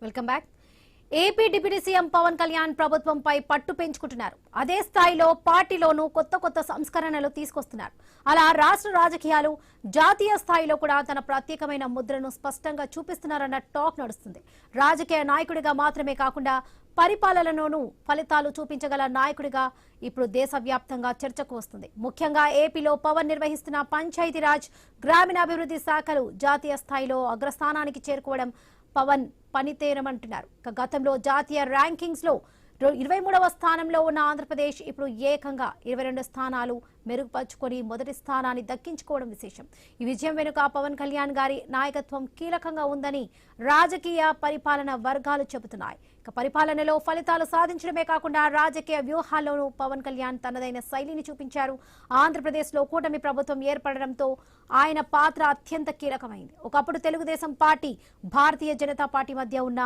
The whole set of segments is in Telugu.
Welcome back. AP deputy CM Pawan Kalyan ప్రభుత్వంపై పట్టు పెంచుకుంటున్నారు. అదే స్థాయిలో పార్టీలోనూ కొత్త సంస్కరణలు తీసుకొస్తున్నారు. అలా రాష్ట్ర రాజకీయాలు జాతీయ స్థాయిలో కూడా తన ప్రత్యేకమైన ముద్రను స్పష్టంగా చూపిస్తున్నారన్న టాక్ నడుస్తుంది. రాజకీయ నాయకుడిగా మాత్రమే కాకుండా పరిపాలనలోనూ ఫలితాలు చూపించగల నాయకుడిగా ఇప్పుడు దేశవ్యాప్తంగా చర్చకు వస్తుంది. ముఖ్యంగా ఏపీలో పవన్ నిర్వహిస్తున్న పంచాయతీరాజ్, గ్రామీణాభివృద్ధి శాఖలు జాతీయ స్థాయిలో అగ్రస్థానానికి చేరుకోవడం పవన్ పనితీరమంటున్నారు. గతంలో జాతీయ ర్యాంకింగ్స్ లో 23వ స్థానంలో ఉన్న ఆంధ్రప్రదేశ్ ఇప్పుడు ఏకంగా 22 స్థానాలు మెరుగుపరుచుకొని మొదటి స్థానాన్ని దక్కించుకోవడం విశేషం. ఈ విజయం వెనుక పవన్ కళ్యాణ్ గారి నాయకత్వం కీలకంగా ఉందని రాజకీయ పరిపాలన వర్గాలు చెబుతున్నాయి. పరిపాలనలో ఫలితాలు సాధించడమే కాకుండా రాజకీయ వ్యూహాల్లోనూ పవన్ కళ్యాణ్ తనదైన శైలిని చూపించారు. ఆంధ్రప్రదేశ్లో కూటమి ప్రభుత్వం ఏర్పడడంతో ఆయన పాత్ర అత్యంత కీలకమైంది. ఒకప్పుడు తెలుగుదేశం పార్టీ, భారతీయ జనతా పార్టీ మధ్య ఉన్న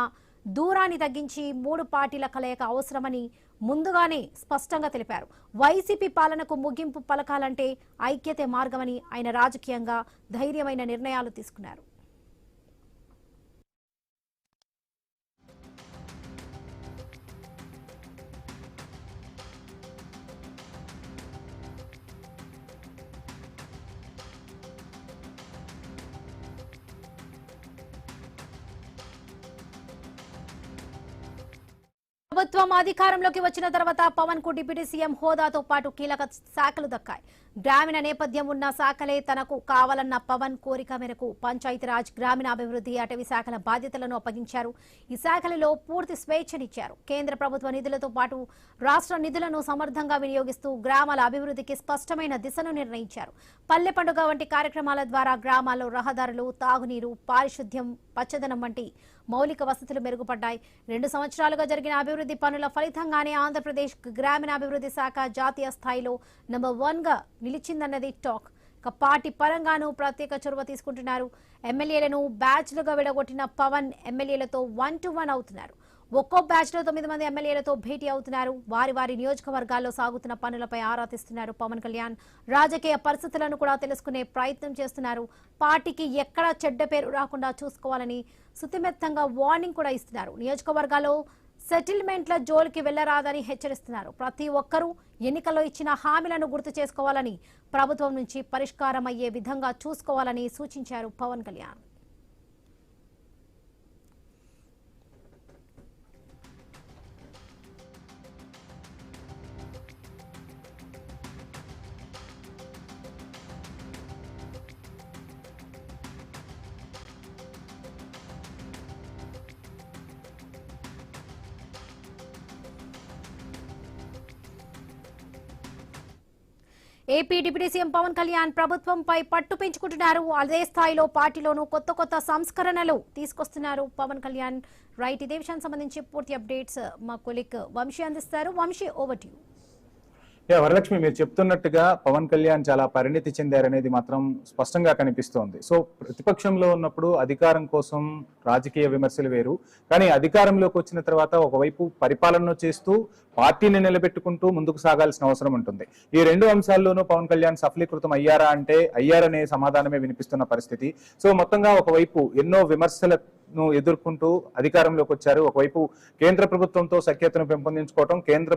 దూరాన్ని తగ్గించి 3 పార్టీల కలయిక అవసరమని ముందుగానే స్పష్టంగా తెలిపారు. వైసీపీ పాలనకు ముగింపు పలకాలంటే ఐక్యతే మార్గమని ఆయన రాజకీయంగా ధైర్యమైన నిర్ణయాలు తీసుకున్నారు. ప్రభుత్వం అధికారంలోకి వచ్చిన తర్వాత పవన్ కు డిప్యూటీ సీఎం హోదాతో పాటు కీలక శాఖలు దక్కాయి. గ్రామీణ నేపథ్యం ఉన్న శాఖలే తనకు కావాలన్న పవన్ కోరిక మేరకు పంచాయతీరాజ్, గ్రామీణాభివృద్ధి, అటవీ శాఖల బాధ్యతలను అప్పగించారు. ఈ శాఖలలో పూర్తి స్వేచ్ఛనిచ్చారు. కేంద్ర ప్రభుత్వ నిధులతో పాటు రాష్ట్ర నిధులను సమర్థంగా వినియోగిస్తూ గ్రామాల అభివృద్ధికి స్పష్టమైన దిశను నిర్ణయించారు. పల్లె పండుగ వంటి కార్యక్రమాల ద్వారా గ్రామాల్లో రహదారులు, తాగునీరు, పారిశుద్ధ్యం, పచ్చదనం వంటి మౌలిక వసతులు మెరుగుపడ్డాయి. 2 సంవత్సరాలుగా జరిగిన అభివృద్ధి పనుల ఫలితంగానే ఆంధ్రప్రదేశ్ గ్రామీణాభివృద్ధి శాఖ జాతీయ స్థాయిలో నంబర్ 1గా నిలిచిందన్నది టాక్. పార్టీ పరంగానూ ప్రత్యేక చొరవ తీసుకుంటున్నారు. ఎమ్మెల్యేలను బ్యాచ్లుగా విడగొట్టిన పవన్ ఎమ్మెల్యేలతో 1-to-1 అవుతున్నారు. ఒక్కో బ్యాచ్ లో 9 మంది ఎమ్మెల్యేలతో భేటీ అవుతున్నారు. వారి నియోజకవర్గాల్లో సాగుతున్న పనులపై ఆరా తీస్తున్నారు. పవన్ కళ్యాణ్ రాజకీయ పరిస్థితులను కూడా తెలుసుకునే ప్రయత్నం చేస్తున్నారు. పార్టీకి ఎక్కడ చెడ్డ పేరు రాకుండా చూసుకోవాలని సుతిమెత్తంగా వార్నింగ్ కూడా ఇస్తున్నారు. నియోజకవర్గాల్లో సెటిల్మెంట్ల జోలికి వెళ్లరాదని హెచ్చరిస్తున్నారు. ప్రతి ఒక్కరూ ఎన్నికల్లో ఇచ్చిన హామీలను గుర్తు చేసుకోవాలని, ప్రభుత్వం నుంచి పరిష్కారం అయ్యే విధంగా చూసుకోవాలని సూచించారు Pawan Kalyan. AP deputy CM Pawan Kalyan ప్రభుత్వంపై పట్టు పెంచుకుంటున్నారు. అదే స్థాయిలో పార్టీలోనూ కొత్త సంస్కరణలు తీసుకొస్తున్నారు పవన్ కళ్యాణ్. రైట్, ఇదే విషయానికి సంబంధించి పూర్తి అప్డేట్స్ మా కొలీగ్ వంశీ అందిస్తారు. Vamshi, over to you. Varalakshmi, మీరు చెప్తున్నట్టుగా పవన్ కళ్యాణ్ చాలా పరిణితి చెందారనేది మాత్రం స్పష్టంగా కనిపిస్తోంది. సో ప్రతిపక్షంలో ఉన్నప్పుడు అధికారం కోసం రాజకీయ విమర్శలు వేరు, కానీ అధికారంలోకి వచ్చిన తర్వాత ఒకవైపు పరిపాలన చేస్తూ పార్టీని నిలబెట్టుకుంటూ ముందుకు సాగాల్సిన అవసరం ఉంటుంది. ఈ 2 అంశాల్లోనూ పవన్ కళ్యాణ్ సఫలీకృతం అయ్యారా అంటే అయ్యారనే సమాధానమే వినిపిస్తున్న పరిస్థితి. సో మొత్తంగా ఒకవైపు ఎన్నో విమర్శలను ఎదుర్కొంటూ అధికారంలోకి వచ్చారు. ఒకవైపు కేంద్ర ప్రభుత్వంతో సఖ్యతను పెంపొందించుకోవటం, కేంద్ర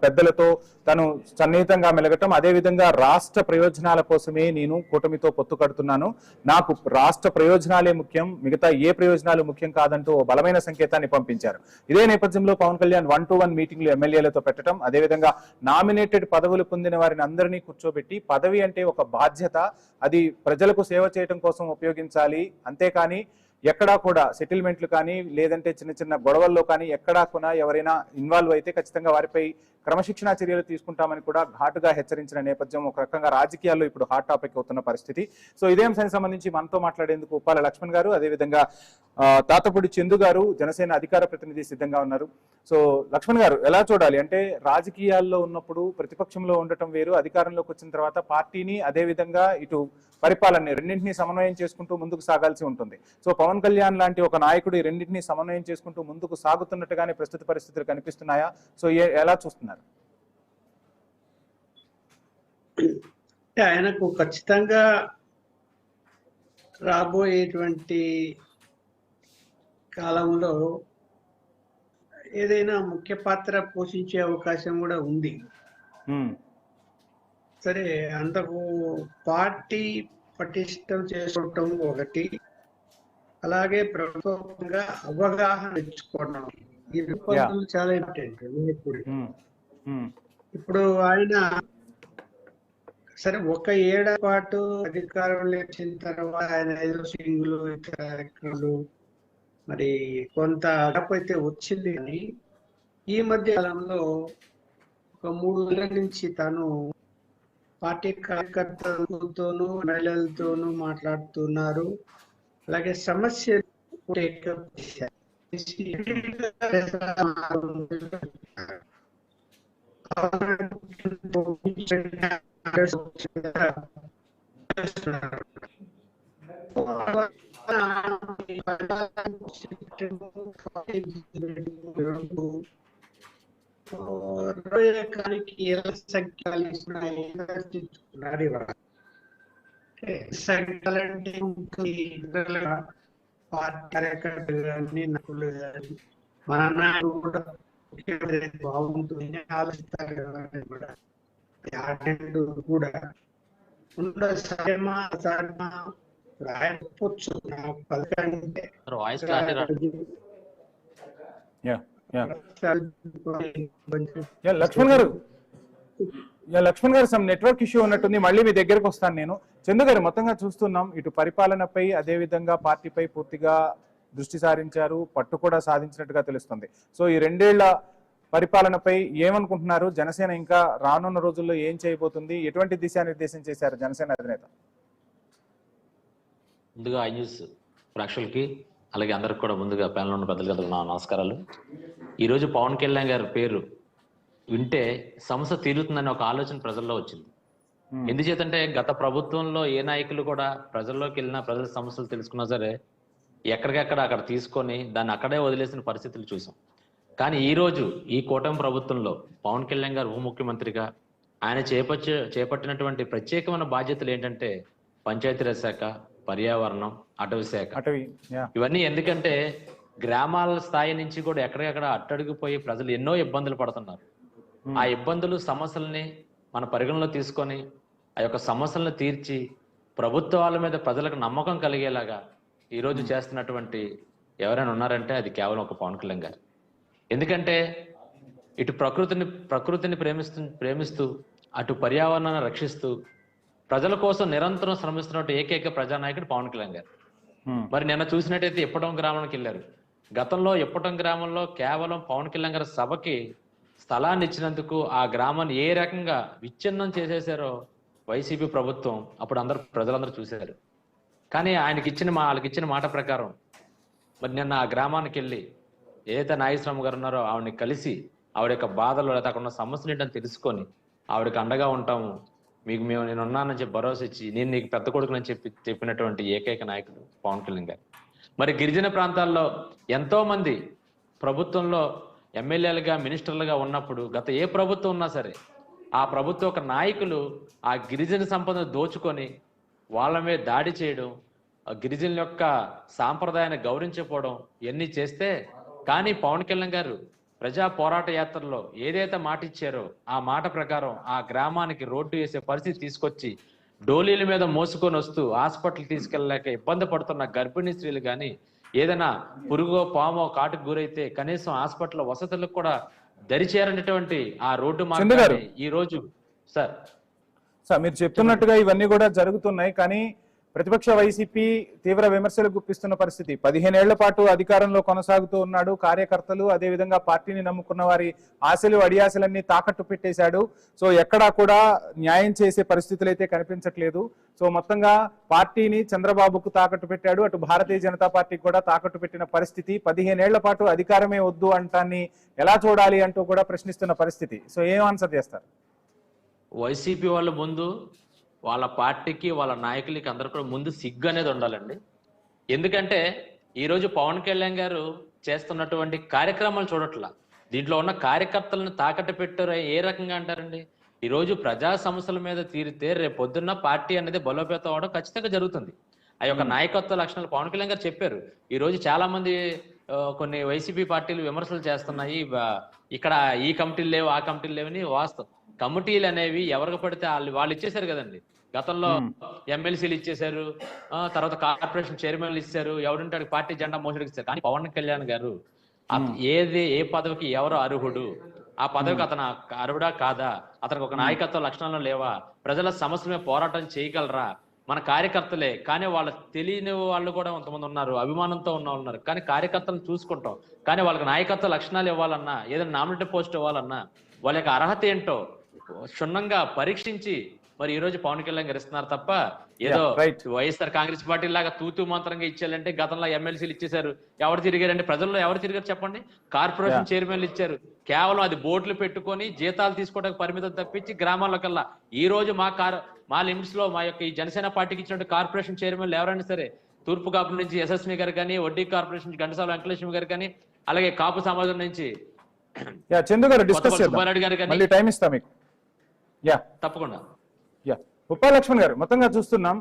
పెద్దలతో తను సన్నిహితంగా మెలగటం, అదేవిధంగా రాష్ట్ర ప్రయోజనాల కోసమే నేను కూటమితో పొత్తు కడుతున్నాను, నాకు రాష్ట్ర ప్రయోజనాలే ముఖ్యం, మిగతా ఏ ప్రయోజనాలు ముఖ్యం కాదంటూ ఓ బలమైన సంకేతాన్ని పంపించారు. ఇదే నేపథ్యంలో పవన్ కళ్యాణ్ 1-to-1 మీటింగ్లు ఎమ్మెల్యేలతో పెట్టడం, అదేవిధంగా నామినేటెడ్ పదవులు పొందిన వారిని అందరినీ కూర్చోబెట్టి పదవి అంటే ఒక బాధ్యత, అది ప్రజలకు సేవ చేయడం కోసం ఉపయోగించాలి, అంతేకాని ఎక్కడా కూడా సెటిల్మెంట్లు కానీ లేదంటే చిన్న గొడవల్లో కానీ ఎక్కడా కూడా ఎవరైనా ఇన్వాల్వ్ అయితే ఖచ్చితంగా వారిపై క్రమశిక్షణా చర్యలు తీసుకుంటామని కూడా ఘాటుగా హెచ్చరించిన నేపథ్యం ఒక రకంగా రాజకీయాల్లో ఇప్పుడు హాట్ టాపిక్ అవుతున్న పరిస్థితి. సో ఇదే అంశానికి సంబంధించి మనతో మాట్లాడేందుకు ఉప్పాల లక్ష్మణ్ గారు, అదేవిధంగా తాతపూడి చందు గారు, జనసేన అధికార ప్రతినిధి సిద్ధంగా ఉన్నారు. సో లక్ష్మణ్ గారు, ఎలా చూడాలి అంటే రాజకీయాల్లో ఉన్నప్పుడు ప్రతిపక్షంలో ఉండటం వేరు, అధికారంలోకి వచ్చిన తర్వాత పార్టీని అదేవిధంగా ఇటు పరిపాలన రెండింటినీ సమన్వయం చేసుకుంటూ ముందుకు సాగాల్సి ఉంటుంది. సో పవన్ కళ్యాణ్ లాంటి ఒక నాయకుడు ఈ రెండింటినీ సమన్వయం చేసుకుంటూ ముందుకు సాగుతున్నట్టుగానే ప్రస్తుత పరిస్థితులు కనిపిస్తున్నాయా? సో ఎలా చూస్తున్నారు? ఆయనకు ఖచ్చితంగా రాబోయేటువంటి కాలంలో ఏదైనా ముఖ్య పాత్ర పోషించే అవకాశం కూడా ఉంది. సరే, అంతకు పార్టీ పటిష్టం చేసుకోవటం ఒకటి, అలాగే ప్రభుత్వంగా అవగాహన తెచ్చుకోవడం, ఈ రెండు పనులు చాలా ఇంపార్టెంట్. ఇప్పుడు ఆయన సరే ఒక ఏడాది పాటు అధికారంలో వచ్చిన తర్వాత ఆయన ఏదో సింగులు కార్యక్రమాలు మరి కొంత గ్యాప్ అయితే వచ్చింది. కానీ ఈ మధ్య కాలంలో ఒక 3 నెలల నుంచి తాను పార్టీ కార్యకర్తలతోనూ మహిళలతోనూ మాట్లాడుతున్నారు. అలాగే సమస్యలు టేకప్ చేశారు. కార్యకర్తలు కానీ నకులు కానీ మన నాయకుడు కూడా బాగుంటుంది ఆలోచిస్తారు కూడా కూడా రాయకపోవచ్చు. లక్ష్మణ్ గారు సమ్ నెట్వర్క్ ఇష్యూ ఉన్నట్టుంది, మళ్ళీ మీ దగ్గరకు వస్తాను నేను. చందు గారు, మొత్తంగా చూస్తున్నాం ఇటు పరిపాలనపై అదే విధంగా పార్టీపై పూర్తిగా దృష్టి సారించారు, పట్టు కూడా సాధించినట్టుగా తెలుస్తుంది. సో ఈ 2 ఏళ్ల పరిపాలనపై ఏమనుకుంటున్నారు? జనసేన ఇంకా రానున్న రోజుల్లో ఏం చేయబోతుంది? ఎటువంటి దిశానిర్దేశం చేశారు జనసేన అధినేత? ముందుగా ఐ న్యూస్ ప్రేక్షకులకి అలాగే అందరికి కూడా ముందుగా ప్యానల్ ఉన్న పెద్దలకు నా నమస్కారాలు. ఈరోజు పవన్ కళ్యాణ్ గారి పేరు వింటే సమస్య తీరుతుందనే ఒక ఆలోచన ప్రజల్లో వచ్చింది. ఎందుచేతంటే గత ప్రభుత్వంలో ఏ నాయకులు కూడా ప్రజల్లోకి వెళ్ళినా ప్రజల సమస్యలు తెలుసుకున్నా సరే ఎక్కడికెక్కడ అక్కడ తీసుకొని దాన్ని అక్కడే వదిలేసిన పరిస్థితులు చూసాం. కానీ ఈ రోజు ఈ కూటమి ప్రభుత్వంలో పవన్ కళ్యాణ్ గారు ఉప ముఖ్యమంత్రిగా ఆయన చేపట్టినటువంటి ప్రత్యేకమైన బాధ్యతలు ఏంటంటే పంచాయతీరాజ్ శాఖ, పర్యావరణం, అటవీ శాఖ. ఇవన్నీ ఎందుకంటే గ్రామాల స్థాయి నుంచి కూడా ఎక్కడికక్కడ అట్టడిగిపోయి ప్రజలు ఎన్నో ఇబ్బందులు పడుతున్నారు. ఆ ఇబ్బందులు సమస్యల్ని మన పరిగణలో తీసుకొని ఆ యొక్క సమస్యలను తీర్చి ప్రభుత్వాల మీద ప్రజలకు నమ్మకం కలిగేలాగా ఈరోజు చేస్తున్నటువంటి ఎవరైనా ఉన్నారంటే అది కేవలం ఒక పవన్ కళ్యాణ్ గారు. ఎందుకంటే ఇటు ప్రకృతిని ప్రేమిస్తూ అటు పర్యావరణాన్ని రక్షిస్తూ ప్రజల కోసం నిరంతరం శ్రమిస్తున్నట్టు ఏకైక ప్రజానాయకుడు పవన్ కళ్యాణ్ గారు. మరి నిన్న చూసినట్టయితే ఇప్పటం గ్రామానికి వెళ్ళారు. గతంలో ఇప్పటం గ్రామంలో కేవలం పవన్ కళ్యాణ్ గారి సభకి స్థలాన్ని ఇచ్చినందుకు ఆ గ్రామాన్ని ఏ రకంగా విచ్ఛిన్నం చేసేసారో వైసీపీ ప్రభుత్వం అప్పుడు ప్రజలందరూ చూశారు. కానీ వాళ్ళకి ఇచ్చిన మాట ప్రకారం మరి నిన్న ఆ గ్రామానికి వెళ్ళి ఏదైతే నాగేశ్వరమ్మ గారు ఉన్నారో ఆవిడని కలిసి ఆవిడ యొక్క బాధలు లేదా అక్కడ ఉన్న సమస్యలు ఏంటని తెలుసుకొని ఆవిడకి అండగా ఉంటాము, నేను ఉన్నానని చెప్పి భరోసా ఇచ్చి నేను నీకు పెద్ద కొడుకునని చెప్పినటువంటి ఏకైక నాయకుడు పవన్ కళ్యాణ్ గారు. మరి గిరిజన ప్రాంతాల్లో ఎంతో మంది ప్రభుత్వంలో ఎమ్మెల్యేలుగా మినిస్టర్లుగా ఉన్నప్పుడు గత ఏ ప్రభుత్వం ఉన్నా సరే ఆ ప్రభుత్వం ఒక నాయకులు ఆ గిరిజన సంపదను దోచుకొని వాళ్ళ మీద దాడి చేయడం, గిరిజనుల యొక్క సాంప్రదాయాన్ని గౌరవించకపోవడం ఇవన్నీ చేస్తే, కానీ పవన్ కళ్యాణ్ గారు ప్రజా పోరాట యాత్రలో ఏదైతే మాట ఇచ్చారో ఆ మాట ప్రకారం ఆ గ్రామానికి రోడ్డు వేసే పరిస్థితి తీసుకొచ్చి డోలీల మీద మోసుకొని వస్తూ హాస్పిటల్ తీసుకెళ్ళలేక ఇబ్బంది పడుతున్న గర్భిణీ స్త్రీలు కానీ ఏదైనా పురుగో పామో కాటుకు గురైతే కనీసం హాస్పిటల్ వసతులకు కూడా దరిచేరనటువంటి ఆ రోడ్డు మార్గాన్ని ఈ రోజు సార్ మీరు చెప్తున్నట్టుగా ఇవన్నీ కూడా జరుగుతున్నాయి. కానీ ప్రతిపక్ష వైసీపీ తీవ్ర విమర్శలు గుప్పిస్తున్న పరిస్థితి. 15 ఏళ్ల పాటు అధికారంలో కొనసాగుతూ ఉన్నాడు. కార్యకర్తలు అదేవిధంగా పార్టీని నమ్ముకున్న వారి ఆశలు అడియాశలన్నీ తాకట్టు పెట్టేశాడు. సో ఎక్కడా కూడా న్యాయం చేసే పరిస్థితులు అయితే కనిపించట్లేదు. సో మొత్తంగా పార్టీని చంద్రబాబుకు తాకట్టు పెట్టాడు, అటు భారతీయ జనతా పార్టీకి కూడా తాకట్టు పెట్టిన పరిస్థితి. 15 ఏళ్ల పాటు అధికారమే వద్దు అంటాన్ని ఎలా చూడాలి అంటూ కూడా ప్రశ్నిస్తున్న పరిస్థితి. సో ఏం ఆన్సర్ చేస్తారు? వైసీపీ వాళ్ళ ముందు వాళ్ళ పార్టీకి వాళ్ళ నాయకులకి అందరు కూడా ముందు సిగ్గు అనేది ఉండాలండి. ఎందుకంటే ఈరోజు పవన్ కళ్యాణ్ గారు చేస్తున్నటువంటి కార్యక్రమాలు చూడట్లా, దీంట్లో ఉన్న కార్యకర్తలను తాకట్టు పెట్టారు ఏ రకంగా అంటారండి? ఈరోజు ప్రజా సమస్యల మీద తీరితే రేపు పొద్దున్న పార్టీ అనేది బలోపేతం అవడం ఖచ్చితంగా జరుగుతుంది. ఆ యొక్క నాయకత్వ లక్షణాలు పవన్ కళ్యాణ్ గారు చెప్పారు. ఈ రోజు చాలా మంది కొన్ని వైసీపీ పార్టీలు విమర్శలు చేస్తున్నాయి. ఇక్కడ ఈ కమిటీలు లేవు, ఆ కమిటీలు లేవని వాస్తవం. కమిటీలు అనేవి ఎవరికి పడితే వాళ్ళు ఇచ్చేశారు కదండి. గతంలో ఎమ్మెల్సీలు ఇచ్చేశారు, తర్వాత కార్పొరేషన్ చైర్మన్లు ఇచ్చారు, ఎవరుంటే పార్టీ జెండా మోసడికి ఇచ్చారు. కానీ పవన్ కళ్యాణ్ గారు ఏ పదవికి ఎవరు అర్హుడు, ఆ పదవికి అతను అర్హుడా కాదా, అతనికి ఒక నాయకత్వ లక్షణాలు లేవా, ప్రజల సమస్యల మీద పోరాటం చేయగలరా, మన కార్యకర్తలే. కానీ వాళ్ళ తెలియని వాళ్ళు కూడా కొంతమంది ఉన్నారు, అభిమానంతో ఉన్న వాళ్ళు ఉన్నారు. కానీ కార్యకర్తలను చూసుకుంటాం, కానీ వాళ్ళకి నాయకత్వ లక్షణాలు ఇవ్వాలన్నా, ఏదైనా నామినేటెడ్ పోస్ట్ ఇవ్వాలన్నా వాళ్ళ యొక్క అర్హత ఏంటో క్షుణ్ణంగా పరీక్షించి మరి ఈ రోజు పవన్ కళ్యాణ్ గారు ఇస్తున్నారు తప్ప ఏదో వైఎస్ఆర్ కాంగ్రెస్ పార్టీ లాగా తూతూ మంత్రంగా ఇచ్చేయాలంటే గతంలో ఎమ్మెల్సీలు ఇచ్చేశారు. ఎవరు తిరిగారంటే ప్రజల్లో ఎవరు తిరిగారు చెప్పండి? కార్పొరేషన్ చైర్మన్లు ఇచ్చారు. కేవలం అది బోర్డులు పెట్టుకొని జీతాలు తీసుకోవడానికి పరిమితం తప్పించి గ్రామాల్లోకల్లా ఈ రోజు మా లిమిట్స్ లో మా యొక్క ఈ జనసేన పార్టీకి ఇచ్చినట్టు కార్పొరేషన్ చైర్మన్లు ఎవరైనా సరే తూర్పు కాపు నుంచి ఎస్ఎస్మి గారు కానీ, వడ్డీ కార్పొరేషన్ నుంచి ఘంటసాల వెంకటలక్ష్మి గారు కానీ, అలాగే కాపు సమాజం నుంచి చందు గారు డిస్కస్ సుబ్బారెడ్డి గారు కానీ, మళ్ళీ టైం ఇస్తా మీకు. తప్పకుండా. ఉప్పా లక్ష్మణ్ గారు, మొత్తంగా చూస్తున్నాం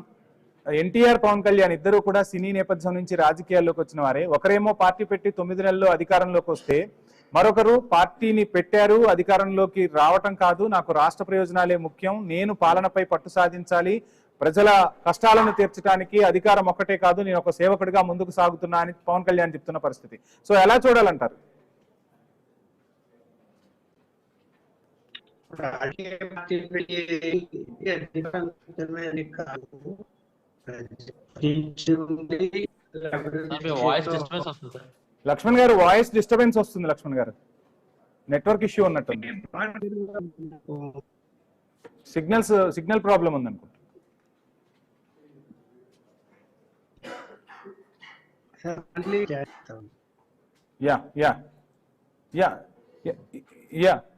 ఎన్టీఆర్ పవన్ కళ్యాణ్ ఇద్దరు కూడా సినీ నేపథ్యం నుంచి రాజకీయాల్లోకి వచ్చిన వారే. ఒకరేమో పార్టీ పెట్టి 9 నెలల్లో అధికారంలోకి వస్తే, మరొకరు పార్టీని పెట్టారు, అధికారంలోకి రావటం కాదు, నాకు రాష్ట్ర ప్రయోజనాలే ముఖ్యం, నేను పాలనపై పట్టు సాధించాలి, ప్రజల కష్టాలను తీర్చడానికి అధికారం ఒక్కటే కాదు, నేను ఒక సేవకుడిగా ముందుకు సాగుతున్నా అని పవన్ కళ్యాణ్ చెప్తున్న పరిస్థితి. సో ఎలా చూడాలంటారు? రాజకీయ లక్ష్మణ్ గారు వాయిస్ డిస్టర్బెన్స్ వస్తుంది. లక్ష్మణ్ గారు నెట్వర్క్ ఇష్యూ ఉన్నట్టుంది, సిగ్నల్ ప్రాబ్లం ఉందనుకుంటా.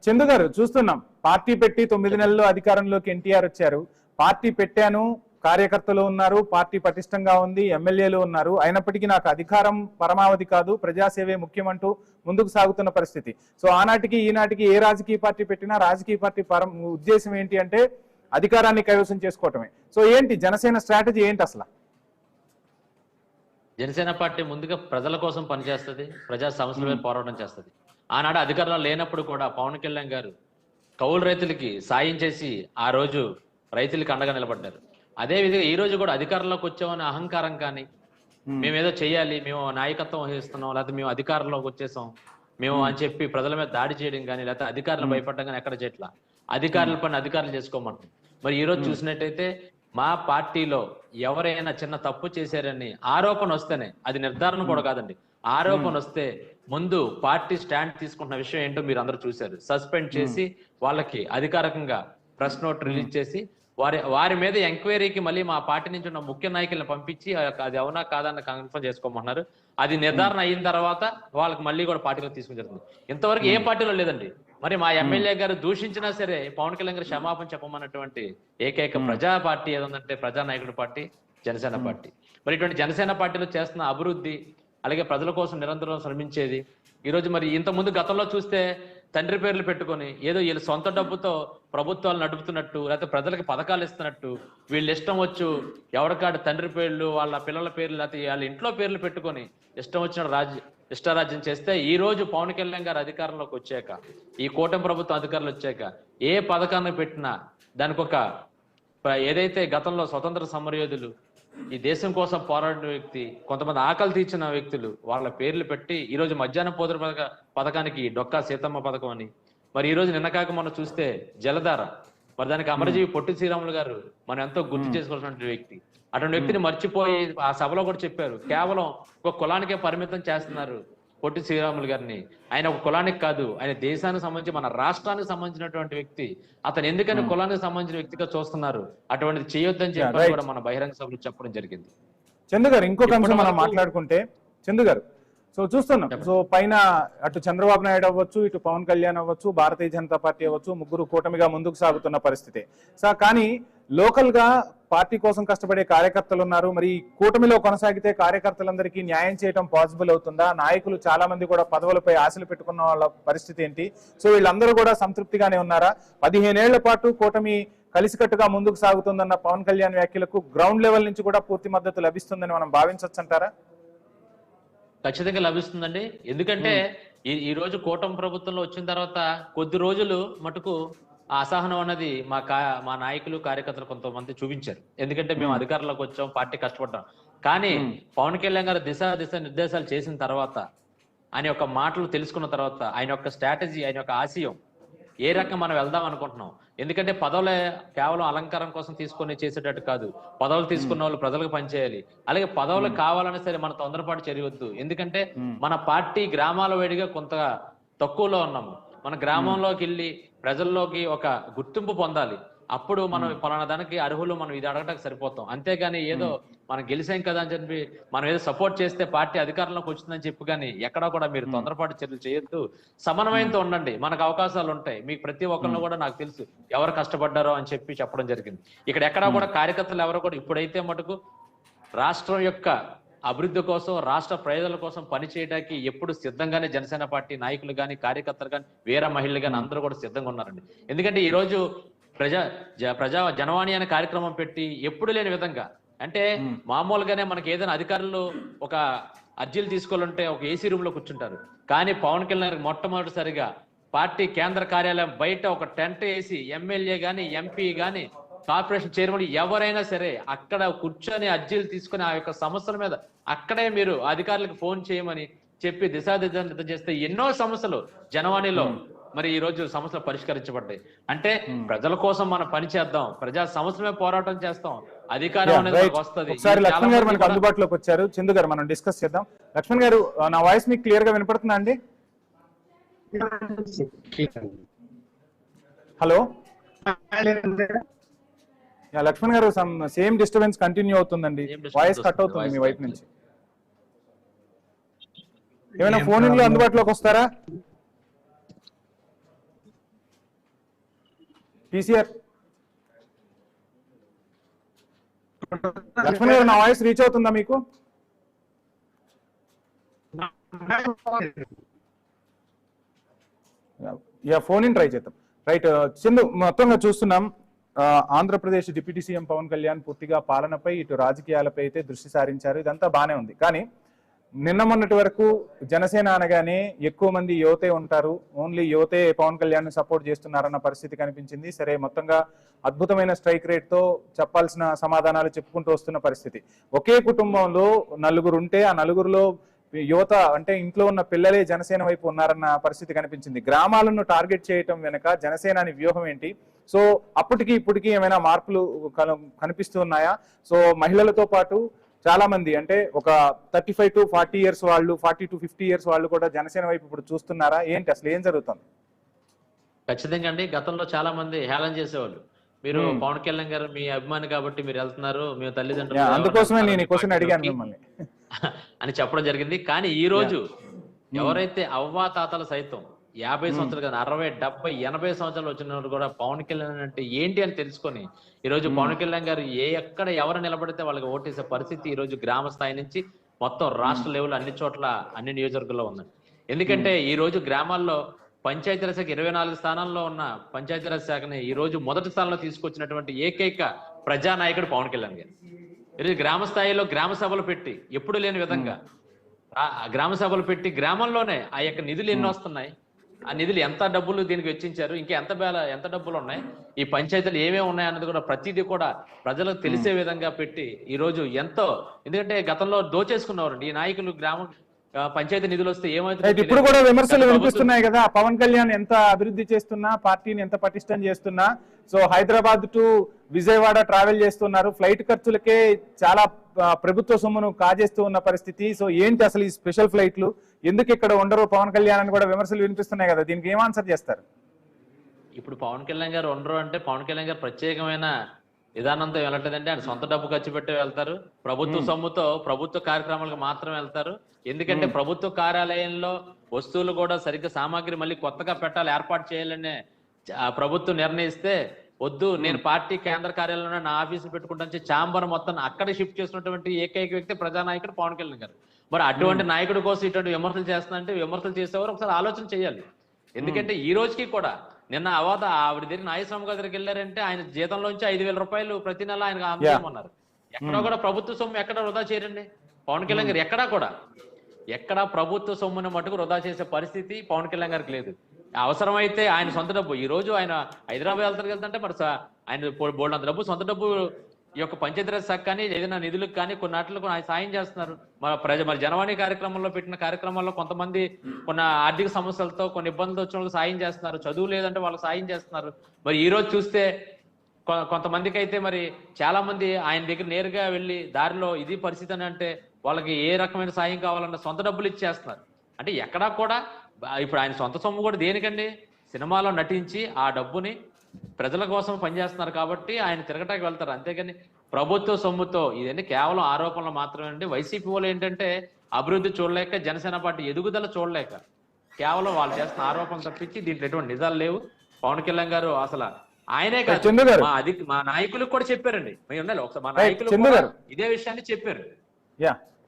చందు గారు, చూస్తున్నాం పార్టీ పెట్టి 9 నెలల్లో అధికారంలోకి ఎన్టీఆర్ వచ్చారు. పార్టీ పెట్టాను, కార్యకర్తలు ఉన్నారు, పార్టీ పటిష్టంగా ఉంది, ఎమ్మెల్యేలు ఉన్నారు, అయినప్పటికీ నాకు అధికారం పరమావధి కాదు, ప్రజాసేవే ముఖ్యమంటూ ముందుకు సాగుతున్న పరిస్థితి. సో ఆనాటికి ఈనాటికి ఏ రాజకీయ పార్టీ పెట్టినా రాజకీయ పార్టీ ఉద్దేశం ఏంటి అంటే అధికారాన్ని కైవసం చేసుకోవటమే. సో ఏంటి జనసేన స్ట్రాటజీ ఏంటి అసలు? జనసేన పార్టీ ముందుగా ప్రజల కోసం పనిచేస్తుంది, ప్రజా సమస్యల మీద పోరాటం చేస్తుంది. ఆనాడు అధికారంలో లేనప్పుడు కూడా పవన్ కళ్యాణ్ గారు కౌలు రైతులకి సాయం చేసి ఆ రోజు రైతులకి అండగా నిలబడ్డారు. అదే విధంగా ఈ రోజు కూడా అధికారంలోకి వచ్చామని అహంకారం కానీ, మేమేదో చెయ్యాలి, మేము నాయకత్వం వహిస్తున్నాం, లేకపోతే మేము అధికారంలోకి వచ్చేసాం మేము అని చెప్పి ప్రజల మీద దాడి చేయడం కానీ, లేకపోతే అధికారులు భయపడడం కానీ ఎక్కడ చేయట్లా. అధికారుల పని అధికారులు చేసుకోమంటాం. మరి ఈ రోజు చూసినట్టయితే మా పార్టీలో ఎవరైనా చిన్న తప్పు చేశారని ఆరోపణ వస్తేనే, అది నిర్ధారణ కూడా కాదండి, ఆరోపణ వస్తే ముందు పార్టీ స్టాండ్ తీసుకుంటున్న విషయం ఏంటో మీరు అందరూ చూశారు. సస్పెండ్ చేసి వాళ్ళకి అధికారికంగా ప్రెస్ నోట్ రిలీజ్ చేసి వారి మీద ఎంక్వైరీకి మళ్ళీ మా పార్టీ నుంచి ఉన్న ముఖ్య నాయకులను పంపించి అది అవునా కాదన్న కన్ఫర్మ్ చేసుకోమన్నారు. అది నిర్ధారణ అయిన తర్వాత వాళ్ళకి మళ్ళీ కూడా పార్టీలో తీసుకుని జరుగుతుంది. ఇంతవరకు ఏ పార్టీలో లేదండి. మరి మా ఎమ్మెల్యే గారు దూషించినా సరే పవన్ కళ్యాణ్ గారు క్షమాపణ చెప్పమన్నటువంటి ఏకైక ప్రజా పార్టీ ఏదంటే ప్రజా నాయకుడి పార్టీ జనసేన పార్టీ. మరి ఇటువంటి జనసేన పార్టీలో చేస్తున్న అభివృద్ధి, అలాగే ప్రజల కోసం నిరంతరం శ్రమించేది. ఈరోజు మరి ఇంతకుముందు గతంలో చూస్తే తండ్రి పేర్లు పెట్టుకొని ఏదో వీళ్ళ సొంత డబ్బుతో ప్రభుత్వాలు నడుపుతున్నట్టు, లేకపోతే ప్రజలకు పథకాలు ఇస్తున్నట్టు వీళ్ళు ఇష్టం వచ్చు ఎవరికాడు తండ్రి పేర్లు, వాళ్ళ పిల్లల పేర్లు, లేకపోతే వాళ్ళ ఇంట్లో పేర్లు పెట్టుకొని ఇష్టం వచ్చిన ఇష్టారాజ్యం చేస్తే, ఈ రోజు పవన్ కళ్యాణ్ గారు అధికారంలోకి వచ్చాక, ఈ కూటమి ప్రభుత్వం అధికారంలో వచ్చాక ఏ పథకాన్ని పెట్టినా దానికి ఒక ఏదైతే గతంలో స్వతంత్ర సమరయోధులు, ఈ దేశం కోసం పోరాడిన వ్యక్తి, కొంతమంది ఆకలి తీర్చిన వ్యక్తులు వాళ్ళ పేర్లు పెట్టి ఈ రోజు మధ్యాహ్న భోజన పథకానికి డొక్కా సీతమ్మ పథకం అని, మరి ఈ రోజు నిన్న కాక మనం చూస్తే జలధార, మరి దానికి అమరజీవి పొట్టి శ్రీరాములు గారు మనం ఎంతో గుర్తు చేసుకోవాల్సిన వ్యక్తి. అటువంటి వ్యక్తిని మర్చిపోయి ఆ సభలో కూడా చెప్పారు, కేవలం ఒక కులానికే పరిమితం చేస్తున్నారు పొట్టి శ్రీరాములు గారిని. ఆయన ఒక కులానికి కాదు, ఆయన దేశానికి సంబంధించి మన రాష్ట్రానికి సంబంధించినటువంటి వ్యక్తి. అతను ఎందుకని కులానికి సంబంధించిన వ్యక్తిగా చూస్తున్నారు, అటువంటిది చేయొద్దని చెప్పి కూడా మన బహిరంగ సభలో చెప్పడం జరిగింది. చందు గారు, ఇంకొక అంశం మనం మాట్లాడుకుంటే, చందు గారు సో చూస్తున్నాం, సో పైన అటు చంద్రబాబు నాయుడు అవ్వచ్చు, ఇటు పవన్ కళ్యాణ్ అవ్వచ్చు, భారతీయ జనతా పార్టీ అవ్వచ్చు, ముగ్గురు కూటమిగా ముందుకు సాగుతున్న పరిస్థితి. సో కానీ లోకల్ గా పార్టీ కోసం కష్టపడే కార్యకర్తలు ఉన్నారు. మరి కూటమిలో కొనసాగితే కార్యకర్తలందరికీ న్యాయం చేయడం పాసిబుల్ అవుతుందా? నాయకులు చాలా మంది కూడా పదవులపై ఆశలు పెట్టుకున్న వాళ్ళ పరిస్థితి ఏంటి? సో వీళ్ళందరూ కూడా సంతృప్తిగానే ఉన్నారా? 15 ఏళ్ల పాటు కూటమి కలిసికట్టుగా ముందుకు సాగుతుందన్న పవన్ కళ్యాణ్ వ్యాఖ్యలకు గ్రౌండ్ లెవెల్ నుంచి కూడా పూర్తి మద్దతు లభిస్తుందని మనం భావించవచ్చు అంటారా? ఖచ్చితంగా లభిస్తుందండి. ఎందుకంటే ఈ రోజు కూటమి ప్రభుత్వంలో వచ్చిన తర్వాత కొద్ది రోజులు మటుకు ఆ అసహనం అన్నది మా నాయకులు కార్యకర్తలు కొంతమంది చూపించారు. ఎందుకంటే మేము అధికారంలోకి వచ్చాం, పార్టీ కష్టపడ్డాం. కానీ పవన్ కళ్యాణ్ గారు దిశ నిర్దేశాలు చేసిన తర్వాత, ఆయన యొక్క మాటలు తెలుసుకున్న తర్వాత, ఆయన యొక్క స్ట్రాటజీ, ఆయన యొక్క ఆశయం ఏ రకంగా మనం వెళ్దాం అనుకుంటున్నాం. ఎందుకంటే పదవులే కేవలం అలంకారం కోసం తీసుకొని చేసేటట్టు కాదు. పదవులు తీసుకున్న వాళ్ళు ప్రజలకు పనిచేయాలి. అలాగే పదవులు కావాలన్నా సరే మన తొందరపాటు చేయవద్దు. ఎందుకంటే మన పార్టీ గ్రామాల వేడిగా కొంత తక్కువలో ఉన్నాము. మన గ్రామంలోకి వెళ్ళి ప్రజల్లోకి ఒక గుర్తింపు పొందాలి. అప్పుడు మనం పలానా దానికి అర్హులు, మనం ఇది అడగటానికి సరిపోతాం. అంతేగాని ఏదో మనం గెలిసాం కదా అని చెప్పి మనం ఏదో సపోర్ట్ చేస్తే పార్టీ అధికారంలోకి వచ్చిందని చెప్పి కానీ ఎక్కడా కూడా మీరు తొందరపాటు చర్యలు చేయొద్దు. సమన్వయంతో ఉండండి. మనకు అవకాశాలు ఉంటాయి. మీకు ప్రతి ఒక్కరిలో కూడా నాకు తెలుసు ఎవరు కష్టపడ్డారో అని చెప్పి చెప్పడం జరిగింది. ఇక్కడ ఎక్కడా కూడా కార్యకర్తలు ఎవరు కూడా ఇప్పుడైతే మటుకు రాష్ట్రం యొక్క అభివృద్ధి కోసం, రాష్ట్ర ప్రయోజనాల కోసం పనిచేయడానికి ఎప్పుడు సిద్ధంగానే జనసేన పార్టీ నాయకులు కానీ, కార్యకర్తలు కానీ, వీర మహిళలు కానీ అందరూ కూడా సిద్ధంగా ఉన్నారండి. ఎందుకంటే ఈ రోజు ప్రజా జనవాణి అనే కార్యక్రమం పెట్టి ఎప్పుడు లేని విధంగా, అంటే మామూలుగానే మనకి ఏదైనా అధికారులు ఒక అర్జీలు తీసుకోవాలంటే ఒక ఏసీ రూమ్ లో కూర్చుంటారు. కానీ పవన్ కళ్యాణ్ మొట్టమొదటిసారిగా పార్టీ కేంద్ర కార్యాలయం బయట ఒక టెంట్ వేసి ఎమ్మెల్యే గాని, ఎంపీ గాని, కార్పొరేషన్ చైర్మన్ ఎవరైనా సరే అక్కడ కూర్చొని అర్జీలు తీసుకుని ఆ యొక్క సమస్యల మీద అక్కడే మీరు అధికారులకు ఫోన్ చేయమని చెప్పి దిశానిర్దేశం చేస్తే ఎన్నో సమస్యలు జనవాణిలో మరి ఈ రోజు సమస్యలు పరిష్కరించబడ్డాయి. అంటే ప్రజల కోసం మనం పని చేద్దాం, ప్రజా సమస్యలమే పోరాటం చేస్తాం, అధికారం అనేది వస్తుంది. లక్ష్మణ్ గారు మనకు అందుబాటులోకి వచ్చారు. చందు గారు మనం డిస్కస్ చేద్దాం. లక్ష్మణ్ గారు, నా వాయిస్ మీకు క్లియర్ గా వినపడుతుందా అండి? హలో లక్ష్మణ్ గారు, సేమ్ డిస్టర్బెన్స్ కంటిన్యూ అవుతుందండి. వాయిస్ కట్ అవుతుంది మీ వైపు నుంచి. ఏమైనా ఫోన్ ఇన్ లో అందుబాటులోకి వస్తారా? పీసీఆర్ లక్ష్మణ్ గారు, నా వాయిస్ రీచ్ అవుతుందా మీకు? ఫోన్ ఇన్ ట్రై చేద్దాం. రైట్ చందు, మొత్తంగా చూస్తున్నాం ఆంధ్రప్రదేశ్ డిప్యూటీ సీఎం పవన్ కళ్యాణ్ పూర్తిగా పాలనపై, ఇటు రాజకీయాలపై అయితే దృష్టి సారించారు. ఇదంతా బానే ఉంది. కానీ నిన్న మొన్నటి వరకు జనసేన అనగానే ఎక్కువ మంది యువతే ఉంటారు, ఓన్లీ యువతే పవన్ కళ్యాణ్ సపోర్ట్ చేస్తున్నారన్న పరిస్థితి కనిపించింది. సరే, మొత్తంగా అద్భుతమైన స్ట్రైక్ రేట్ తో చెప్పాల్సిన సమాధానాలు చెప్పుకుంటూ వస్తున్న పరిస్థితి. ఒకే కుటుంబంలో నలుగురు ఉంటే ఆ నలుగురులో యువత అంటే ఇంట్లో ఉన్న పిల్లలే జనసేన వైపు ఉన్నారన్న పరిస్థితి కనిపించింది. గ్రామాలను టార్గెట్ చేయటం వెనక జనసేనాని వ్యూహం ఏంటి? సో అప్పటికి ఇప్పటికి ఏమైనా మార్పులు కనిపిస్తూ ఉన్నాయా? సో మహిళలతో పాటు చాలా మంది అంటే ఒక 35 to 40 years వాళ్ళు, 40 to 50 years వాళ్ళు కూడా జనసేన వైపు ఇప్పుడు చూస్తున్నారా? ఏంటి అసలు ఏం జరుగుతుంది? ఖచ్చితంగా అండి. గతంలో చాలా మంది హేళన చేసేవాళ్ళు, మీరు పవన్ కళ్యాణ్ గారు మీ అభిమాని కాబట్టి మీరు వెళ్తున్నారు, మేము తల్లిదండ్రులు అందుకోసమే నేను ఈ క్వశ్చన్ అడిగాను మిమ్మల్ని అని చెప్పడం జరిగింది. కానీ ఈ రోజు ఎవరైతే అవ్వా తాతలు సైతం 50 సంవత్సరాలు కానీ 60, 70, 80 సంవత్సరాలు వచ్చిన కూడా పవన్ కళ్యాణ్ అంటే ఏంటి అని తెలుసుకొని ఈ రోజు పవన్ కళ్యాణ్ గారు ఎక్కడ ఎవరు నిలబడితే వాళ్ళకి ఓటేసే పరిస్థితి ఈ రోజు గ్రామ స్థాయి నుంచి మొత్తం రాష్ట్ర లెవెల్ అన్ని చోట్ల, అన్ని నియోజకవర్గాల్లో ఉందండి. ఎందుకంటే ఈ రోజు గ్రామాల్లో పంచాయతీరాజ్ శాఖ 24 స్థానాల్లో ఉన్న పంచాయతీరాజ్ శాఖని ఈ రోజు మొదటి స్థానంలో తీసుకొచ్చినటువంటి ఏకైక ప్రజానాయకుడు పవన్ కళ్యాణ్ గారు. ఈరోజు గ్రామ స్థాయిలో గ్రామ సభలు పెట్టి ఎప్పుడు లేని విధంగా గ్రామ సభలు పెట్టి గ్రామంలోనే ఆ యొక్క నిధులు ఎన్ని వస్తున్నాయి, ఆ నిధులు ఎంత డబ్బులు దీనికి వెచ్చించారు, ఇంకా ఎంత డబ్బులు ఉన్నాయి, ఈ పంచాయతీలు ఏమేమి ఉన్నాయి అన్నది కూడా ప్రతిదీ కూడా ప్రజలకు తెలిసే విధంగా పెట్టి ఈ రోజు ఎంతో, ఎందుకంటే గతంలో దోచేసుకున్నవారండి ఈ నాయకులు. గ్రామం పంచాయతీ నిధులు వస్తే ఏమైతే ఇప్పుడు కూడా విమర్శలు వినిపిస్తున్నాయి కదా, పవన్ కళ్యాణ్ ఎంత అభివృద్ధి చేస్తున్నా, పార్టీని ఎంత పటిష్టం చేస్తున్నా, so Hyderabad to Vijayawada travel చేస్తున్నారు, ఫ్లైట్ ఖర్చులకే చాలా ప్రభుత్వ సొమ్మును కాజేస్తూ ఉన్న పరిస్థితి. సో ఏంటి అసలు ఈ స్పెషల్ ఫ్లైట్లు, ఎందుకు ఇక్కడ ఉండరు పవన్ కళ్యాణ్ అని కూడా విమర్శలు వినిపిస్తున్నాయి కదా, దీనికి ఏం ఆన్సర్ చేస్తారు? ఇప్పుడు పవన్ కళ్యాణ్ గారు ఉండరు అంటే పవన్ కళ్యాణ్ గారు ప్రత్యేకమైన విధానంతో వెళ్ళట్లేదంటే ఆయన సొంత డబ్బు ఖర్చు పెట్టి వెళ్తారు, ప్రభుత్వ సొమ్ముతో ప్రభుత్వ కార్యక్రమాలకు మాత్రం వెళ్తారు. ఎందుకంటే ప్రభుత్వ కార్యాలయంలో వస్తువులు కూడా సరిగ్గా సామాగ్రి మళ్ళీ కొత్తగా పెట్టాలి, ఏర్పాటు చేయాలనే ప్రభుత్వం నిర్ణయిస్తే వద్దు, నేను పార్టీ కేంద్ర కార్యాలయంలో నా ఆఫీసులు పెట్టుకుంటాను ఛాంబర్ మొత్తం అక్కడ షిఫ్ట్ చేసినటువంటి ఏకైక వ్యక్తి ప్రజానాయకుడు పవన్ కళ్యాణ్ గారు. మరి అటువంటి నాయకుడి కోసం ఇటువంటి విమర్శలు చేస్తున్నంటే విమర్శలు చేసేవారు ఒకసారి ఆలోచన చేయాలి. ఎందుకంటే ఈ రోజుకి కూడా నిన్న ఆవిడ దగ్గర నాగేశ్వరరావు గారి దగ్గరికి వెళ్ళారంటే ఆయన జీతంలోంచి 5,000 రూపాయలు ప్రతి నెల ఆయన అందజేయమన్నారు. ఎక్కడా కూడా ప్రభుత్వ సొమ్ము ఎక్కడ వృధా చేయరండి పవన్ కళ్యాణ్ గారు, ఎక్కడా కూడా. ఎక్కడ ప్రభుత్వ సొమ్మును మటుకు వృధా చేసే పరిస్థితి పవన్ కళ్యాణ్ గారికి లేదు. అవసరమైతే ఆయన సొంత డబ్బు, ఈ రోజు ఆయన హైదరాబాద్ వెళ్తుంటే మరి ఆయన బోల్డ్ అంత డబ్బు, సొంత డబ్బు ఈ యొక్క పంచాయతీరాజ్ శాఖ కానీ ఏదైనా నిధులకు కానీ కొన్ని వాటికి ఆయన సాయం చేస్తున్నారు. మరి జనవాణి కార్యక్రమంలో పెట్టిన కార్యక్రమాల్లో కొంతమంది కొన్ని ఆర్థిక సమస్యలతో కొన్ని ఇబ్బందులు వచ్చిన వాళ్ళకి సాయం చేస్తున్నారు. చదువు లేదంటే వాళ్ళకి సాయం చేస్తున్నారు. మరి ఈ రోజు చూస్తే కొంతమందికి అయితే మరి చాలా మంది ఆయన దగ్గర నేరుగా వెళ్ళి దారిలో ఇది పరిస్థితి అని అంటే వాళ్ళకి ఏ రకమైన సాయం కావాలన్నా సొంత డబ్బులు ఇచ్చేస్తున్నారు. అంటే ఎక్కడా కూడా ఇప్పుడు ఆయన సొంత సొమ్ము కూడా దేనికండి, సినిమాలో నటించి ఆ డబ్బుని ప్రజల కోసం పనిచేస్తున్నారు కాబట్టి ఆయన తిరగటానికి వెళ్తారు. అంతేగాని ప్రభుత్వ సొమ్ముతో ఇదండి కేవలం ఆరోపణలు మాత్రమే అండి. వైసీపీ వాళ్ళు ఏంటంటే అభివృద్ధి చూడలేక, జనసేన పార్టీ ఎదుగుదల చూడలేక కేవలం వాళ్ళు చేస్తున్న ఆరోపణలు తప్పించి దీంట్లో ఎటువంటి నిజాలు లేవు. పవన్ కళ్యాణ్ గారు అసలు ఆయనే కాదు, మా నాయకులకు కూడా చెప్పారండి. ఒకసారి మా నాయకులు ఇదే విషయాన్ని చెప్పారు.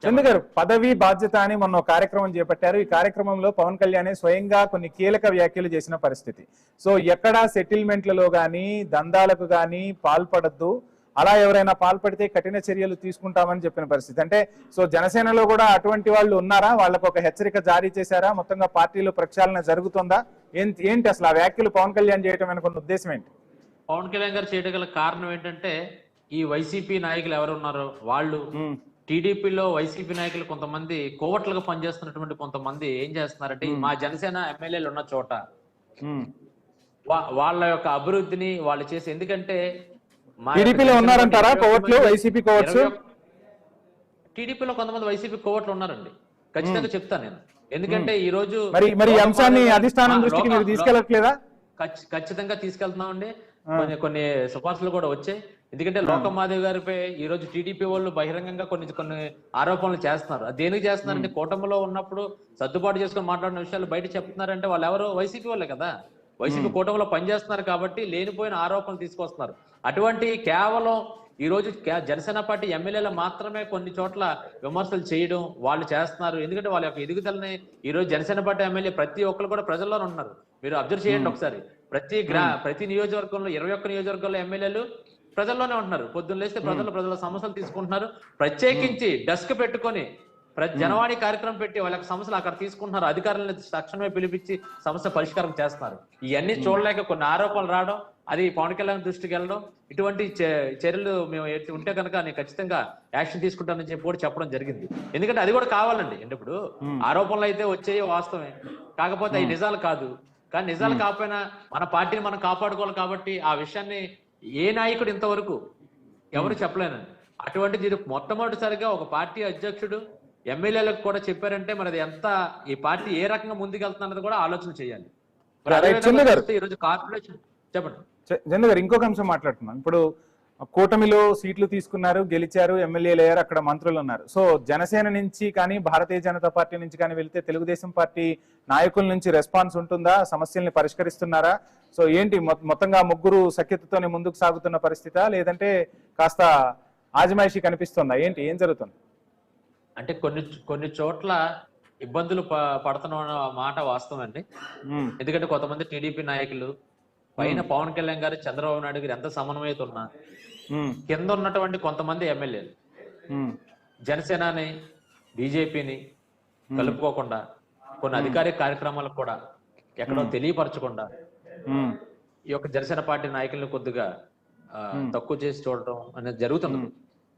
చంద్ర గారు, పదవి బాధ్యత అని మొన్న కార్యక్రమం చేపట్టారు. ఈ కార్యక్రమంలో పవన్ కళ్యాణ్ స్వయంగా కొన్ని కీలక వ్యాఖ్యలు చేసిన పరిస్థితి. సో ఎక్కడా సెటిల్మెంట్లలో గానీ దందాలకు గానీ పాల్పడద్దు, అలా ఎవరైనా పాల్పడితే కఠిన చర్యలు తీసుకుంటామని చెప్పిన పరిస్థితి. అంటే సో జనసేనలో కూడా అటువంటి వాళ్ళు ఉన్నారా? వాళ్ళకు ఒక హెచ్చరిక జారీ చేశారా? మొత్తంగా పార్టీలో ప్రక్షాళన జరుగుతుందా? ఏంటి అసలు ఆ వ్యాఖ్యలు పవన్ కళ్యాణ్ చేయడం అనుకున్న ఉద్దేశం ఏంటి? పవన్ కళ్యాణ్ గారు చేయడం గల కారణం ఏంటంటే ఈ వైసీపీ నాయకులు ఎవరు ఉన్నారో వాళ్ళు టీడీపీలో వైసీపీ నాయకులు కొంతమంది కోవట్లుగా పనిచేస్తున్నటువంటి కొంతమంది ఏం చేస్తున్నారంటే మా జనసేన ఎమ్మెల్యేలు ఉన్న చోట వాళ్ళ యొక్క అభివృద్ధిని వాళ్ళు చేసి, ఎందుకంటే టీడీపీలో ఉన్నారంటారా కోవట్లు, వైసీపీ కోవట్స్? టీడీపీలో కొంతమంది వైసీపీ కోవట్లు ఉన్నారండి, ఖచ్చితంగా చెప్తాను నేను. ఎందుకంటే ఈ రోజు మరి అంశాన్ని అధిష్టానం దృష్టికి మీరు తీసుకెళ్ళట్లేదా? ఖచ్చితంగా తీసుకెళ్తున్నామండి. కొన్ని సిఫార్సులు కూడా వచ్చాయి. ఎందుకంటే లోకమాదేవి గారిపై ఈ రోజు టీడీపీ వాళ్ళు బహిరంగంగా కొన్ని ఆరోపణలు చేస్తున్నారు. అది దేనికి చేస్తున్నారంటే కూటమిలో ఉన్నప్పుడు సర్దుబాటు చేసుకుని మాట్లాడిన విషయాలు బయట చెప్తున్నారంటే వాళ్ళు ఎవరు వైసీపీ వాళ్ళే కదా, వైసీపీ కూటమిలో పనిచేస్తున్నారు కాబట్టి లేనిపోయిన ఆరోపణలు తీసుకొస్తున్నారు. అటువంటి కేవలం ఈ రోజు జనసేన పార్టీ ఎమ్మెల్యేలు మాత్రమే కొన్ని చోట్ల విమర్శలు చేయడం వాళ్ళు చేస్తున్నారు. ఎందుకంటే వాళ్ళ యొక్క ఎదుగుదలని ఈ రోజు జనసేన పార్టీ ఎమ్మెల్యే ప్రతి ఒక్కరు కూడా ప్రజల్లోనే ఉన్నారు. మీరు అబ్జర్వ్ చేయండి ఒకసారి, ప్రతి నియోజకవర్గంలో 21 నియోజకవర్గంలో ఎమ్మెల్యేలు ప్రజల్లోనే ఉంటున్నారు. పొద్దున్న లేస్తే ప్రజల సమస్యలు తీసుకుంటున్నారు. ప్రత్యేకించి డెస్క్ పెట్టుకొని జనవాణి కార్యక్రమం పెట్టి వాళ్ళ సమస్యలు అక్కడ తీసుకుంటున్నారు. అధికారులను తక్షణమే పిలిపించి సమస్య పరిష్కారం చేస్తున్నారు. ఇవన్నీ చూడలేక కొన్ని ఆరోపణలు రావడం, అది పవన్ కళ్యాణ్ దృష్టికి వెళ్ళడం, ఇటువంటి చర్యలు మేము ఉంటే కనుక నేను ఖచ్చితంగా యాక్షన్ తీసుకుంటానని చెప్పి కూడా చెప్పడం జరిగింది. ఎందుకంటే అది కూడా కావాలండి. అంటే ఇప్పుడు ఆరోపణలు అయితే వచ్చాయి వాస్తవమే, కాకపోతే అవి నిజాలు కాదు. కానీ నిజాలు కాకపోయినా మన పార్టీని మనం కాపాడుకోవాలి కాబట్టి ఆ విషయాన్ని ఏ నాయకుడు ఇంతవరకు ఎవరు చెప్పలేనండి. అటువంటిది మొట్టమొదటిసారిగా ఒక పార్టీ అధ్యక్షుడు ఎమ్మెల్యేలకు కూడా చెప్పారంటే మరి అది ఎంత, ఈ పార్టీ ఏ రకంగా ముందుకెళ్తున్నది కూడా ఆలోచన చేయాలి. ఈరోజు కార్పొరేషన్ చెప్పండి చంద్ర గారు, ఇంకొక అంశం మాట్లాడుతున్నాం. ఇప్పుడు కూటమిలో సీట్లు తీసుకున్నారు, గెలిచారు, ఎమ్మెల్యేలు అయ్యారు, అక్కడ మంత్రులు ఉన్నారు. సో జనసేన నుంచి కానీ భారతీయ జనతా పార్టీ నుంచి కానీ వెళ్తే తెలుగుదేశం పార్టీ నాయకుల నుంచి రెస్పాన్స్ ఉంటుందా? సమస్యల్ని పరిష్కరిస్తున్నారా? సో ఏంటి మొత్తంగా ముగ్గురు సఖ్యతతోనే ముందుకు సాగుతున్న పరిస్థితా, లేదంటే కాస్త ఆజమాయిషీ కనిపిస్తుందా? ఏం జరుగుతుంది? అంటే కొన్ని చోట్ల ఇబ్బందులు పడుతున్న మాట వాస్తవం అండి. ఎందుకంటే కొంతమంది టీడీపీ నాయకులు పైన పవన్ కళ్యాణ్ గారు, చంద్రబాబు నాయుడు గారు ఎంత సమన్వయత ఉన్నా కింద ఉన్నటువంటి కొంతమంది ఎమ్మెల్యేలు జనసేనని బీజేపీని కలుపుకోకుండా కొన్ని అధికారిక కార్యక్రమాలకు కూడా ఎక్కడో తెలియపరచకుండా ఈ యొక్క జనసేన పార్టీ నాయకులను కొద్దిగా తక్కువ చేసి చూడటం అనేది జరుగుతున్నది.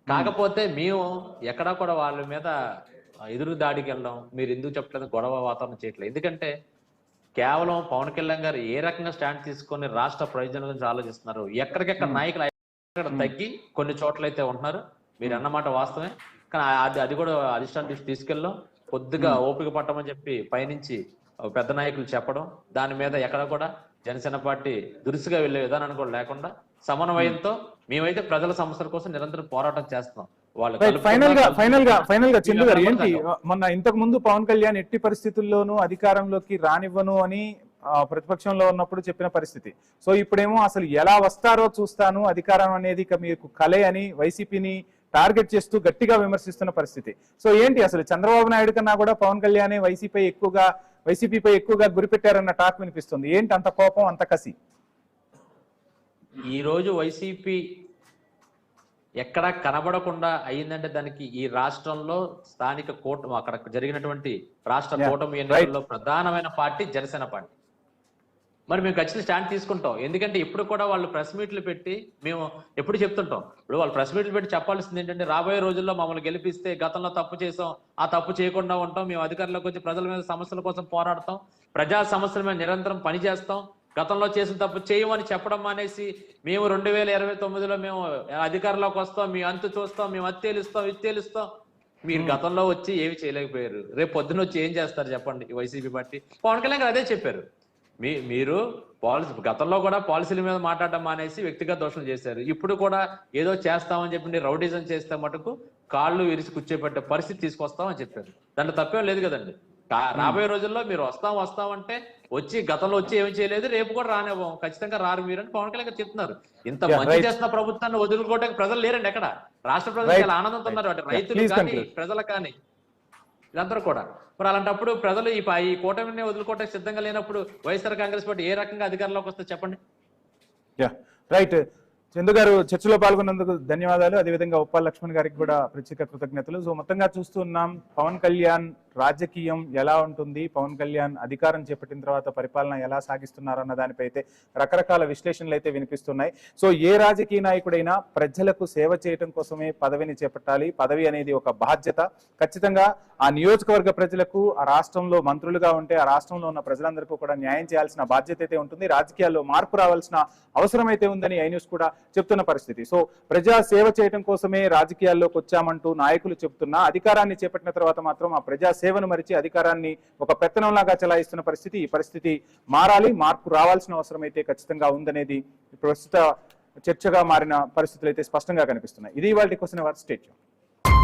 కాకపోతే మేము ఎక్కడా కూడా వాళ్ళ మీద ఎదురు దాడికి వెళ్ళడం, మీరు ఎందుకు చెప్పలేదు, గొడవ వాతావరణం చేయట్లేదు. ఎందుకంటే కేవలం పవన్ కళ్యాణ్ గారు ఏ రకంగా స్టాండ్ తీసుకొని రాష్ట్ర ప్రయోజనాల గురించి ఆలోచిస్తున్నారు. ఎక్కడికెక్కడ నాయకులు అక్కడ తగ్గి కొన్ని చోట్ల అయితే ఉంటున్నారు. మీరు అన్నమాట వాస్తవమే. కానీ అది కూడా అధిష్టానం దృష్టి తీసుకెళ్ళడం, కొద్దిగా ఓపిక పట్టమని చెప్పి పైనుంచి పెద్ద నాయకులు చెప్పడం, దాని మీద ఎక్కడ కూడా జనసేన పార్టీ దురుసుగా వెళ్లే విధానాన్ని కూడా లేకుండా సమన్వయంతో మేమైతే ప్రజల సమస్యల కోసం నిరంతరం పోరాటం చేస్తున్నాం. ఫైనల్ గా చంద్ర గారు, ఏంటి మొన్న ఇంతకు ముందు పవన్ కళ్యాణ్ ఎట్టి పరిస్థితుల్లోనూ అధికారంలోకి రానివ్వను అని ప్రతిపక్షంలో ఉన్నప్పుడు చెప్పిన పరిస్థితి. సో ఇప్పుడేమో అసలు ఎలా వస్తారో చూస్తాను, అధికారం అనేది ఇక మీకు కలే అని వైసీపీని టార్గెట్ చేస్తూ గట్టిగా విమర్శిస్తున్న పరిస్థితి. సో ఏంటి అసలు చంద్రబాబు నాయుడు కన్నా కూడా పవన్ కళ్యాణ్ వైసీపీపై ఎక్కువగా గురిపెట్టారన్న టాక్ వినిపిస్తుంది. ఏంటి అంత కోపం, అంత కసి? ఈ రోజు వైసీపీ ఎక్కడ కనబడకుండా అయిందంటే దానికి ఈ రాష్ట్రంలో స్థానిక అక్కడ జరిగినటువంటి రాష్ట్ర కూటమి ఎన్నికల్లో ప్రధానమైన పార్టీ జనసేన పార్టీ. మరి మేము ఖచ్చితంగా స్టాండ్ తీసుకుంటాం. ఎందుకంటే ఇప్పుడు కూడా వాళ్ళు ప్రెస్ మీట్లు పెట్టి మేము ఎప్పుడు చెప్తుంటాం, ఇప్పుడు వాళ్ళు ప్రెస్ మీట్లు పెట్టి చెప్పాల్సింది ఏంటంటే రాబోయే రోజుల్లో మమ్మల్ని గెలిపిస్తే గతంలో తప్పు చేసాం, ఆ తప్పు చేయకుండా ఉంటాం, మేము అధికారంలోకి వచ్చి ప్రజల మీద సమస్యల కోసం పోరాడతాం, ప్రజా సమస్యల మీద నిరంతరం పనిచేస్తాం, గతంలో చేసిన తప్పు చేయమని చెప్పడం మానేసి మేము 2029లో మేము అధికారంలోకి వస్తాం, మీ అంతు చూస్తాం, మేము అది తేలుస్తాం. మీరు గతంలో వచ్చి ఏమి చేయలేకపోయారు, రేపు పొద్దున వచ్చి ఏం చేస్తారు చెప్పండి. వైసీపీ పార్టీ పవన్ కళ్యాణ్ గారు అదే చెప్పారు. మీరు గతంలో కూడా పాలసీల మీద మాట్లాడడం మానేసి వ్యక్తిగత దోషాలు చేశారు. ఇప్పుడు కూడా ఏదో చేస్తామని చెప్పి రౌడీజం చేస్తే మటుకు కాళ్ళు విరిసి కూర్చోబెట్టే పరిస్థితి తీసుకొస్తామని చెప్పారు. దాంట్లో తప్పేం లేదు కదండి. రాబోయే రోజుల్లో మీరు వస్తామంటే వచ్చి గతంలో వచ్చి ఏమి చేయలేదు, రేపు కూడా రానివ్వం, ఖచ్చితంగా రారు మీరు అని పవన్ కళ్యాణ్ గారు చెప్తున్నారు. ఇంత మంచి చేస్తున్న ప్రభుత్వాన్ని వదులుకోవడానికి ప్రజలు లేరండి ఎక్కడ. రాష్ట్ర ప్రజలు చాలా ఆనందంతో ఉన్నారు, అటు రైతులు కానీ ప్రజలు కానీ ఇదంతా కూడా. మరి అలాంటప్పుడు ప్రజలు ఈ కూటమిని వదులుకోవడానికి సిద్ధంగా లేనప్పుడు వైఎస్ఆర్ కాంగ్రెస్ పార్టీ ఏ రకంగా అధికారంలోకి వస్తే చెప్పండి. రైట్. చందు గారు చర్చలో పాల్గొన్నందుకు ధన్యవాదాలు. అదేవిధంగా ఉప్పాల లక్ష్మణ్ గారికి కూడా ప్రత్యేక కృతజ్ఞతలు. సో మొత్తంగా చూస్తున్నాం పవన్ కళ్యాణ్ రాజకీయం ఎలా ఉంటుంది, పవన్ కళ్యాణ్ అధికారం చేపట్టిన తర్వాత పరిపాలన ఎలా సాగిస్తున్నారన్న దానిపై అయితే రకరకాల విశ్లేషణలు అయితే వినిపిస్తున్నాయి. సో ఏ రాజకీయ నాయకుడైనా ప్రజలకు సేవ చేయడం కోసమే పదవిని చేపట్టాలి. పదవి అనేది ఒక బాధ్యత. ఖచ్చితంగా ఆ నియోజకవర్గ ప్రజలకు, ఆ రాష్ట్రంలో మంత్రులుగా ఉంటే ఆ రాష్ట్రంలో ఉన్న ప్రజలందరికీ కూడా న్యాయం చేయాల్సిన బాధ్యత అయితే ఉంటుంది. రాజకీయాల్లో మార్పు రావాల్సిన అవసరం అయితే ఉందని ఐ న్యూస్ కూడా చెప్తున్న పరిస్థితి. సో ప్రజా సేవ చేయడం కోసమే రాజకీయాల్లోకి వచ్చామంటూ నాయకులు చెప్తున్నా అధికారాన్ని చేపట్టిన తర్వాత మాత్రం ఆ ప్రజా సేవను మరిచి అధికారాన్ని ఒక పెత్తనంలాగా చలాయిస్తున్న పరిస్థితి. ఈ పరిస్థితి మారాలి, మార్పు రావాల్సిన అవసరం అయితే ఖచ్చితంగా ఉందనేది ప్రస్తుత చర్చగా మారిన పరిస్థితులు అయితే స్పష్టంగా కనిపిస్తున్నాయి. ఇది ఇవాళ క్వశ్చన్ అవర్. స్టేట్.